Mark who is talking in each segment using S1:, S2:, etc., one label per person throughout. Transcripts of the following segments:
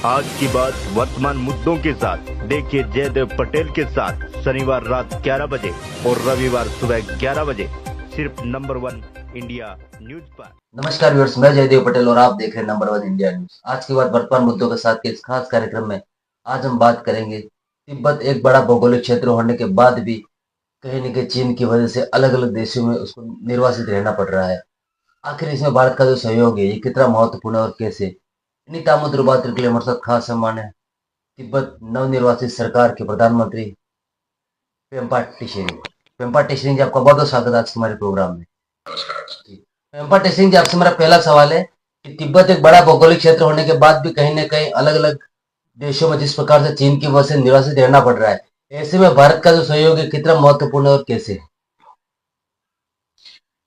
S1: आज की बात वर्तमान मुद्दों के साथ देखिए जयदेव पटेल के साथ शनिवार रात 11 बजे और रविवार सुबह 11 बजे सिर्फ नंबर 1 इंडिया न्यूज पर।
S2: नमस्कार व्यूअर्स, मैं जयदेव पटेल और आप देख रहे हैं नंबर 1 इंडिया न्यूज। आज की बात वर्तमान मुद्दों के साथ के इस खास कार्यक्रम में आज हम बात करेंगे तिब्बत एक बड़ा भौगोलिक क्षेत्र होने के बाद भी कहीं न कहीं चीन की वजह से अलग अलग देशों में उसको निर्वासित रहना पड़ रहा है। आखिर इसमें भारत का जो सहयोग है ये कितना महत्वपूर्ण है और कैसे, इन्हीं तामुद्र बात के लिए हमारे साथ खास सम्मान है तिब्बत नवनिर्वाचित सरकार के प्रधानमंत्री पेम्पा टिशेरिंग। पेम्पा टिशेरिंग जी, आपका बहुत बहुत स्वागत है आज के हमारे प्रोग्राम में। पेम्पा टिशेरिंग जी, आपसे मेरा पहला सवाल है कि तिब्बत एक बड़ा भौगोलिक क्षेत्र होने के बाद भी कहीं न कहीं अलग अलग देशों में जिस प्रकार से चीन की वजह से निर्वासित रहना पड़ रहा है, ऐसे में भारत का जो सहयोग है कितना महत्वपूर्ण है और कैसे?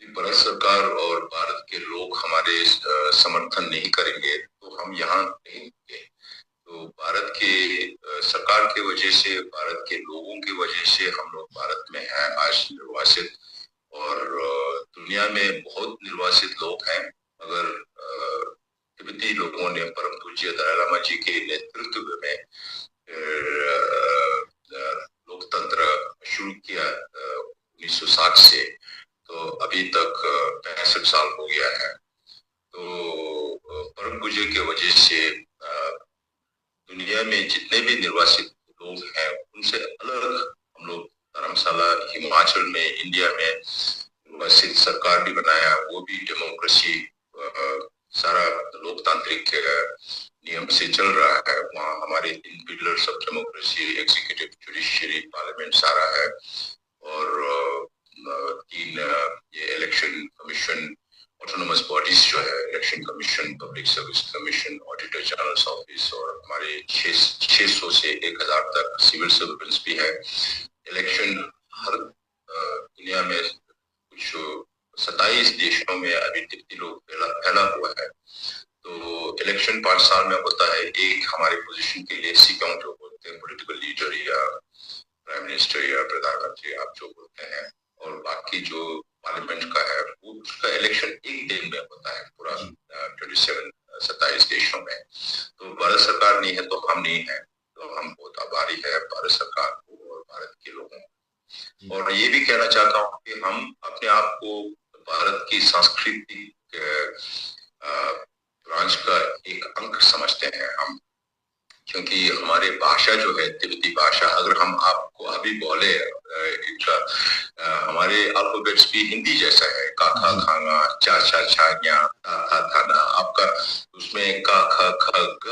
S3: भारत सरकार और भारत के लोग हमारे समर्थन नहीं करेंगे तो हम यहाँ नहीं होंगे। तो भारत के सरकार की वजह से, भारत के लोगों की वजह से हम लोग भारत में हैं आज निर्वासित। और दुनिया में बहुत निर्वासित लोग हैं, मगर तिब्बती लोगों ने परम पूज्य दलाई लामा जी के नेतृत्व में लोकतंत्र शुरू किया 1960 से, तो अभी तक 65 साल हो गया है। तो परम पूज्य की वजह से दुनिया में जितने भी निर्वासित लोग हैं उनसे अलग हम लोग धर्मशाला हिमाचल में, इंडिया में निर्वासित सरकार भी बनाया, वो भी डेमोक्रेसी सारा लोकतांत्रिक नियम से चल रहा है। वहाँ हमारे 3 pillars of democracy, executive, judiciary, parliament सारा है। और 3 ये इलेक्शन कमीशन, ऑटोनोमस बॉडीज जो है, election commission, public service commission, auditor general office, और हमारे 600 से 1000 तक सिविल सर्वेंट्स भी है। इलेक्शन हर दुनिया में कुछ 27 देशों में अभी तिब्बती लोग फैला हुआ है। तो इलेक्शन 5 साल में होता है। एक हमारे पोजीशन के लिए सीकाउंट जो बोलते हैं, पॉलिटिकल लीडर या प्राइम मिनिस्टर या प्रधानमंत्री आप जो बोलते हैं, और बाकी जो पार्लियामेंट का है वो उसका इलेक्शन एक दिन में होता है पूरा 27 देशों में। तो भारत सरकार नहीं है तो हम नहीं है, तो हम बहुत आभारी है भारत सरकार को और भारत के लोगों को। और ये भी कहना चाहता हूँ कि हम अपने आप को भारत की सांस्कृतिक ब्रांच का एक अंग समझते हैं हम, क्योंकि हमारे भाषा जो है तिब्बती भाषा, अगर हम आपको अभी बोले हमारे अल्फाबेट्स भी हिंदी जैसा है, का खा खाना, चा चा छा न्या, था था थाना, आपका उसमें का खा खा ग,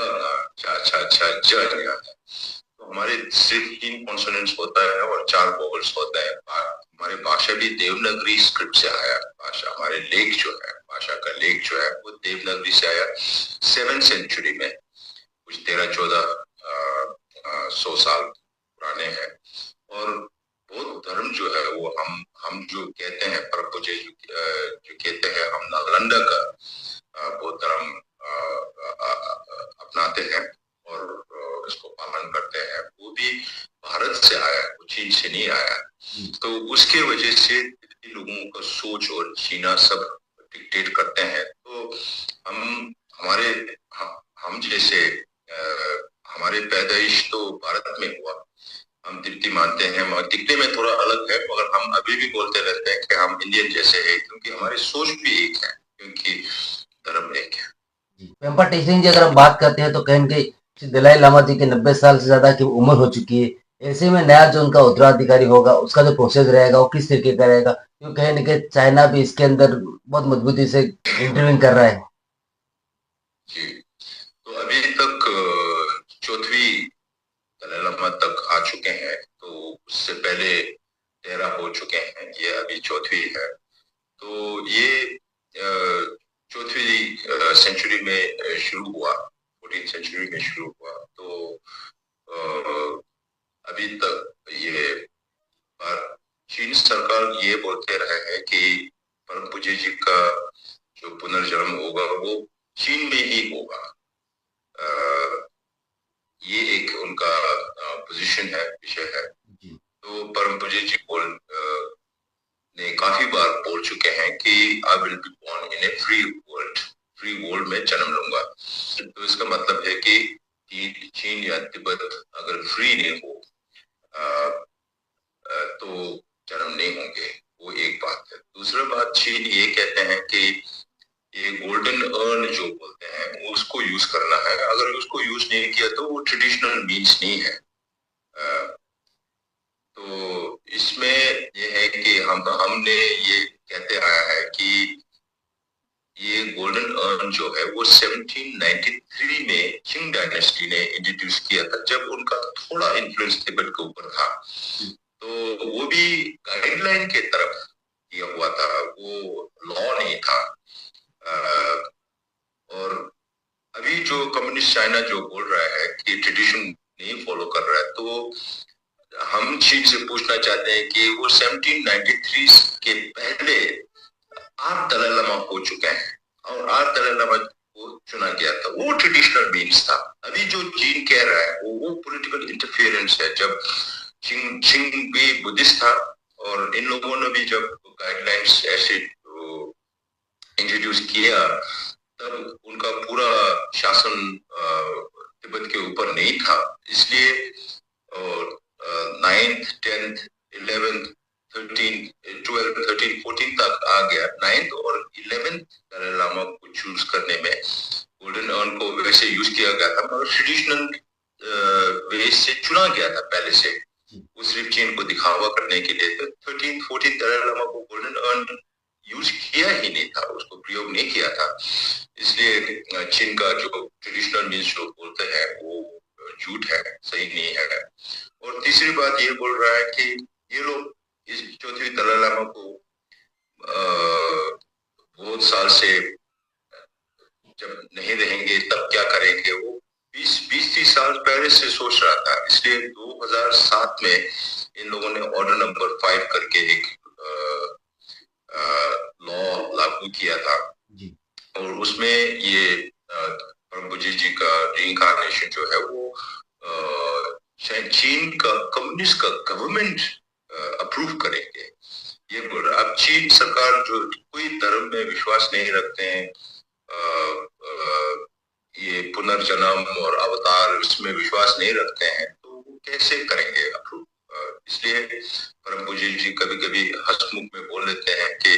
S3: चा चा छा ज न्या। तो हमारे सिर्फ 3 कॉन्सोनेंट्स होता है और 4 वोवेल्स होते हैं। हमारे भाषा भी देवनागरी स्क्रिप्ट से आया भाषा। हमारे लेख जो है, भाषा का लेख जो है वो देवनागरी से आया 7th सेंचुरी में, कुछ 1300-1400 साल पुराने हैं। और बौद्ध धर्म जो है वो हम जो कहते हैं, परमपूज्य जो कहते हैं, हम नालंदा का बौद्ध धर्म अपनाते हैं और इसको पालन करते हैं। वो भी भारत से आया, वो चीन से नहीं आया। तो उसके वजह से लोगों का सोच और जीना सब डिक्टेट करते हैं। तो हम जैसे हमारे पैदाइश तो भारत में हुआ, हम तिब्बती मानते हैं, मगर दिखने में थोड़ा अलग है, मगर हम अभी भी बोलते रहते हैं कि हम इंडियन जैसे हैं, क्योंकि हमारी सोच भी एक है, क्योंकि धर्म एक है।
S2: पेम्पा टिशेरिंग जी, अगर हम बात करते हैं तो कहीं न कहीं दलाई लामा जी के 90 साल से ज्यादा की उम्र हो चुकी है। ऐसे में नया जो उनका उत्तराधिकारी होगा उसका जो प्रोसेस रहेगा वो किस तरीके का रहेगा, क्योंकि कहीं न कहीं चाइना भी इसके अंदर बहुत मजबूती से इंटरवीन कर रहा है।
S3: जी, तो अभी तक 4वीं दलाई लामा तक आ चुके हैं, तो उससे पहले 13 हो चुके हैं, ये अभी 4वीं है। तो ये 4वीं सेंचुरी में शुरू हुआ, 14th सेंचुरी में शुरू हुआ। तो अभी तक ये चीन सरकार ये बोलते रहे हैं कि परम पूज्य जी का जो पुनर्जन्म होगा वो चीन में ही होगा। ये एक उनका पोजीशन है, विषय है। तो परम पूज्य जी ने काफी बार बोल चुके हैं कि I will be born in a free world में जन्म लूंगा। तो इसका मतलब है कि चीन या तिब्बत अगर फ्री नहीं हो तो जन्म नहीं होंगे। वो एक बात है। दूसरा बात, चीन ये कहते हैं कि ये गोल्डन अर्न जो बोलते हैं उसको यूज करना है। अगर उसको यूज नहीं किया तो वो ट्रेडिशनल मीन्स नहीं है। तो इसमें ये है कि हमने ये कहते आया है कि ये गोल्डन अर्न जो है वो 1793 में चिंग डायनेस्टी ने इंट्रोड्यूस किया था, जब उनका थोड़ा इन्फ्लुएंस तिब्बत के ऊपर था। तो वो भी गाइडलाइन के तरफ किया हुआ था, वो लॉ नहीं था। और अभी जो कम्युनिस्ट चाइना जो बोल रहा है कि ट्रेडिशन नहीं फॉलो कर रहा है, तो हम चीन से पूछना चाहते हैं कि वो 1793 के पहले 8 दलाई लामा हो चुके हैं और 8 दलाई लामा को चुना गया था, वो ट्रेडिशनल मीन्स था। अभी जो चीन कह रहा है वो पॉलिटिकल इंटरफेरेंस है। जब चिंग भी बुद्धिस्ट था और इन लोगों ने भी जब गाइडलाइंस ऐसे इंट्रोड्यूस किया तब उनका पूरा शासन तिब्बत के ऊपर नहीं था। इसलिए 9th 10th 11th 13 12 13 14 तक आ गया। 9th और 11th दलाई लामा को चूज करने में गोल्डन अर्न को वैसे यूज किया गया था, मगर ट्रेडिशनल वे से चुना गया था पहले से। वो सिर्फ चीन को दिखावा करने के लिए। तो 13 14 दलाई लामा को गोल्डन अर्न यूज किया ही नहीं था, उसको प्रयोग नहीं किया था। इसलिए चीन का जो ट्रेडिशनल मीन्स जो बोलते हैं वो झूठ है, सही नहीं है। और तीसरी बात ये बोल रहा है कि ये लोग इस चौथी दलाई लामा को बहुत साल से जब नहीं रहेंगे तब क्या करेंगे, वो 20-30 साल पहले से सोच रहा था। इसलिए 2007 में इन लोगों ने ऑर्डर नंबर 5 करके एक लॉ लागू किया था और उसमें ये परमबुजी जी का रीइंकार्नेशन जो है वो चीन का कम्युनिस्ट का गवर्नमेंट अप्रूव करेंगे, ये बोल रहा। अब चीन सरकार जो कोई धर्म में विश्वास नहीं रखते हैं, ये पुनर्जन्म और अवतार इसमें विश्वास नहीं रखते हैं, तो वो कैसे करेंगे अप्रूव। इसलिए परमपूज्य जी कभी कभी हंसमुख में बोल लेते हैं कि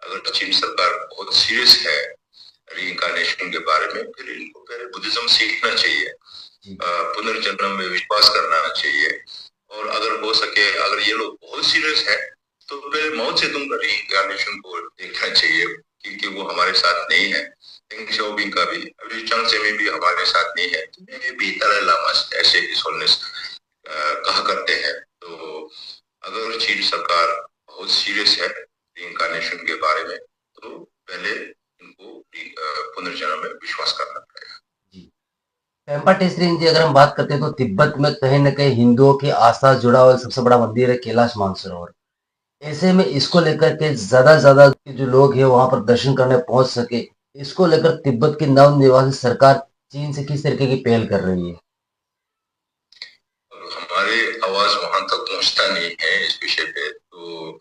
S3: अगर चीन सरकार बहुत सीरियस है रीइंकार्नेशन के बारे में, फिर इनको पहले बुद्धिज्म सीखना चाहिए, पुनर्जन्म में विश्वास करना चाहिए। और अगर हो सके, अगर ये लोग बहुत सीरियस है तो पहले माओ त्से-तुंग का रीइंकार्नेशन को देखना चाहिए, क्योंकि वो हमारे साथ नहीं है। डेंग शाओपिंग का भी, अभी चांग सेमी भी हमारे साथ नहीं है, तो मे भी दलाई लामा ऐसे इस कहा करते हैं। तो अगर चीन सरकार बहुत सीरियस है रीइंकार्नेशन के बारे में, तो पहले इनको पुनर्जन्म में विश्वास करना पड़ेगा।
S2: पेम्पा टेसरिंग जी, अगर हम बात करते हैं तो तिब्बत में कहीं न कहीं हिंदुओं की आस्था जुड़ा हुआ सबसे बड़ा मंदिर है कैलाश मानसरोवर। ऐसे में इसको लेकर के ज्यादा जो लोग हैं वहां पर दर्शन करने पहुंच सके, इसको लेकर तिब्बत की नवनिर्वाचित सरकार चीन से किस तरीके की पहल कर रही है?
S3: हमारे आवाज वहां तक पहुंचता नहीं है इस विषय पे। तो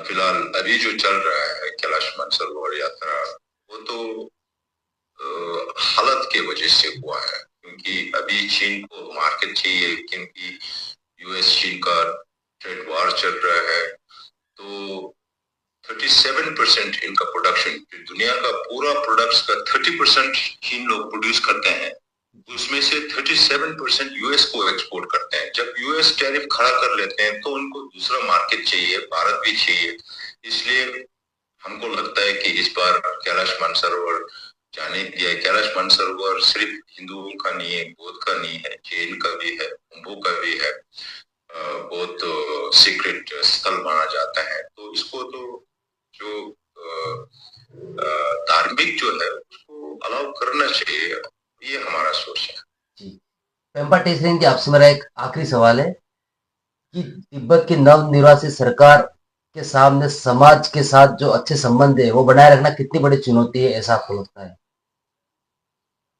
S3: फिलहाल अभी जो चल रहा है कैलाश मानसरोवर यात्रा, वो तो हालत के वजह से हुआ है, क्योंकि अभी चीन को मार्केट चाहिए, क्योंकि यूएस चीन का ट्रेड वॉर चल रहा है। तो 37% इनका प्रोडक्शन, दुनिया का पूरा प्रोडक्ट्स का 30% चीन लोग प्रोड्यूस करते हैं, उसमें से 37% यूएस को एक्सपोर्ट करते हैं। जब यूएस टैरिफ खड़ा कर लेते हैं तो उनको दूसरा मार्केट चाहिए, भारत भी चाहिए। इसलिए हमको लगता है कि इस बार कैलाश मानसरोवर जाने दिया। कैलाश मानसरोवर सिर्फ हिंदुओं का नहीं है, बौद्ध का नहीं है, जैन का भी है, कुंभों का भी है, बहुत सीक्रेट स्थल माना जाता है। तो इसको तो जो धार्मिक जो है उसको अलाउ करना चाहिए, ये हमारा सोच है।
S2: जी, पेम्पा टेसरिंग जी, आपसे मेरा एक आखिरी सवाल है कि तिब्बत की नवनिर्वाचित सरकार के सामने समाज के साथ जो अच्छे संबंध है वो बनाए रखना कितनी बड़ी चुनौती है, ऐसा आपको लगता है?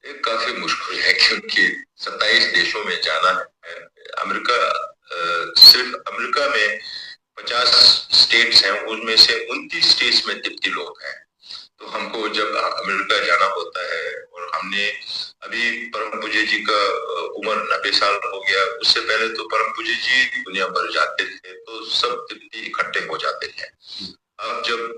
S3: ये काफी मुश्किल है, क्योंकि 27 देशों में जाना है। अमेरिका, सिर्फ अमेरिका में 50 स्टेट्स हैं, उनमें से 29 स्टेट्स में तिब्बती लोग हैं। तो हमको जब अमेरिका जाना होता है, और हमने हमने अभी परम पूज्य जी का उम्र 90 साल हो गया। उससे पहले तो परम पूज्य जी दुनिया भर जाते थे तो सब तिब्बती इकट्ठे हो जाते थे। अब जब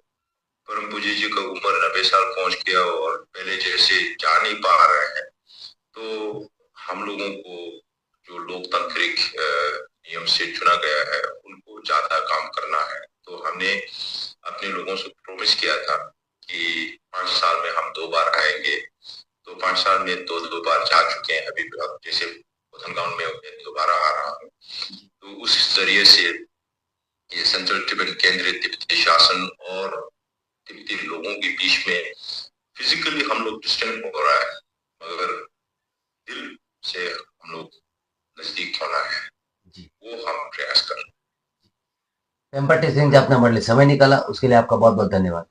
S3: परम पूज्य जी का उम्र 90 साल पहुंच गया और पहले जैसे जा नहीं पा रहे हैं, तो हम लोगों को जो लोकतांत्रिक नियम से चुना गया है उनको ज्यादा काम करना है। तो हमने अपने लोगों से प्रॉमिस किया था कि 5 साल में हम 2 बार आएंगे। तो 5 साल में 2 बार जा चुके हैं। अभी जैसे गांव में दोबारा आ रहा हूँ। तो उस जरिए से ये सेंट्रल तिब्बत केंद्रीय तिब्बती शासन और तिब्बती लोगों के बीच में फिजिकली हम लोग डिस्टेंस हो रहा है, मगर दिल से हम लोग नजदीक होना है, वो हम प्रयास कर रहे हैं।
S2: वेम्पटी सिंह जी, आपने हमारे लिए समय निकाला, उसके लिए आपका बहुत बहुत धन्यवाद।